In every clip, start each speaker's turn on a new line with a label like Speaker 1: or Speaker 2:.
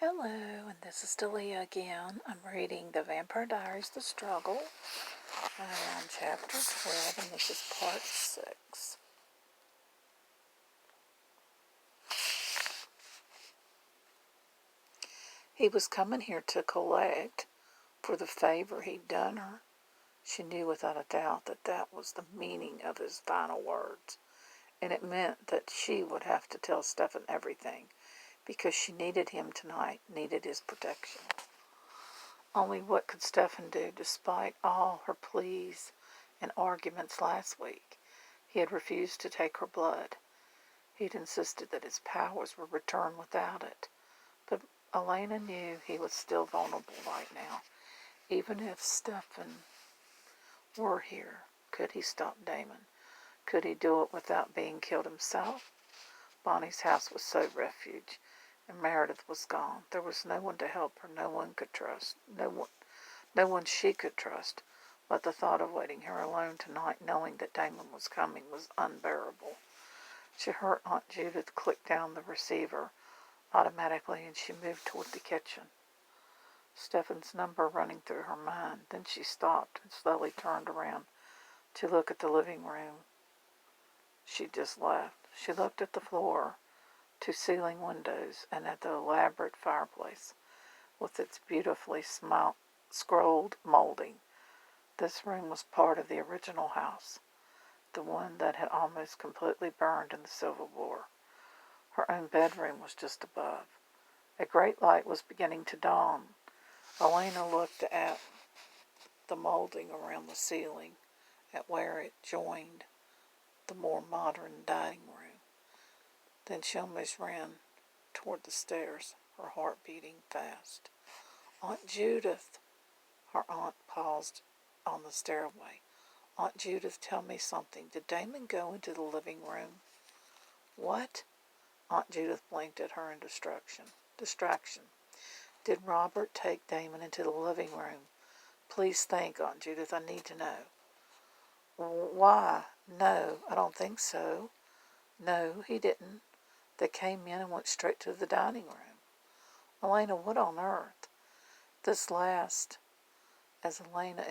Speaker 1: Hello, and this is Delia again. I'm reading The Vampire Diaries, The Struggle. I'm on chapter 12, and this is part 6. He was coming here to collect for the favor he'd done her. She knew without a doubt that that was the meaning of his final words, and it meant that she would have to tell Stefan everything, because she needed him tonight, needed his protection. Only what could Stefan do, despite all her pleas and arguments last week? He had refused to take her blood. He'd insisted that his powers were returned without it. But Elena knew he was still vulnerable right now. Even if Stefan were here, could he stop Damon? Could he do it without being killed himself? Bonnie's house was so refuge, and Meredith was gone. There was no one to help her, no one could trust, no one she could trust. But the thought of waiting here alone tonight, knowing that Damon was coming, was unbearable. She heard Aunt Judith click down the receiver automatically, and she moved toward the kitchen, Stefan's number running through her mind. Then she stopped and slowly turned around to look at the living room she'd just left. She looked at the floor, to ceiling windows, and at the elaborate fireplace with its beautifully scrolled molding. This room was part of the original house, the one that had almost completely burned in the Civil War. Her own bedroom was just above. A great light was beginning to dawn. Elena looked at the molding around the ceiling, at where it joined the more modern dining room. Then she almost ran toward the stairs, her heart beating fast. Aunt Judith! Her aunt paused on the stairway. Aunt Judith, tell me something. Did Damon go into the living room? What? Aunt Judith blinked at her in distraction. Did Robert take Damon into the living room? Please think, Aunt Judith. I need to know. Why? No, I don't think so. No, he didn't. They came in and went straight to the dining room. Elena, what on earth? This last, as Elena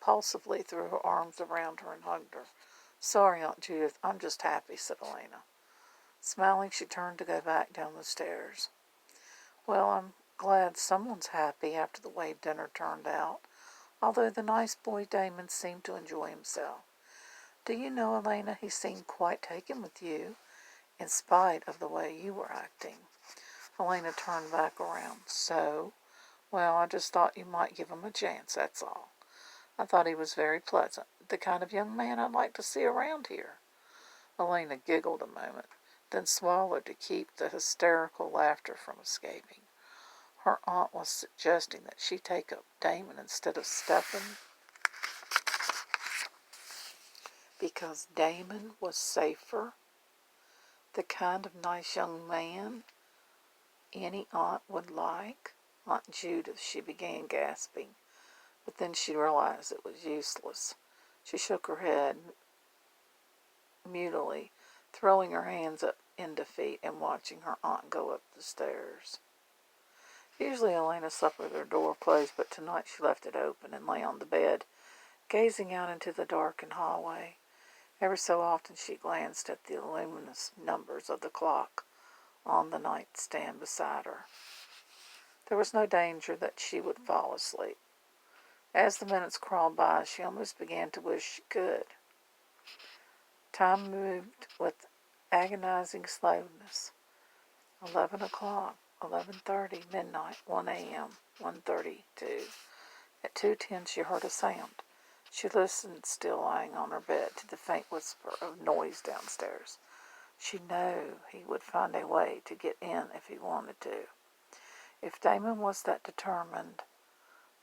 Speaker 1: impulsively threw her arms around her and hugged her. Sorry, Aunt Judith, I'm just happy, said Elena. Smiling, she turned to go back down the stairs. Well, I'm glad someone's happy after the way dinner turned out, although the nice boy Damon seemed to enjoy himself. Do you know, Elena, he seemed quite taken with you, in spite of the way you were acting. Elena turned back around. So? Well, I just thought you might give him a chance, that's all. I thought he was very pleasant, the kind of young man I'd like to see around here. Elena giggled a moment, then swallowed to keep the hysterical laughter from escaping. Her aunt was suggesting that she take up Damon instead of Stefan, because Damon was safer, the kind of nice young man any aunt would like. Aunt Judith, she began gasping, but then she realized it was useless. She shook her head moodily, throwing her hands up in defeat and watching her aunt go up the stairs. Usually Elena slept with her door closed, but tonight she left it open and lay on the bed, gazing out into the darkened hallway. Every so often she glanced at the luminous numbers of the clock on the nightstand beside her. There was no danger that she would fall asleep. As the minutes crawled by, she almost began to wish she could. Time moved with agonizing slowness. 11 o'clock, 11:30, midnight, 1 a.m., 1:32. At 2:10 she heard a sound. She listened, still lying on her bed, to the faint whisper of noise downstairs. She knew he would find a way to get in if he wanted to. If Damon was that determined,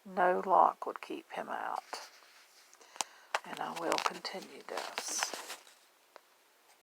Speaker 1: no lock would keep him out. And I will continue this.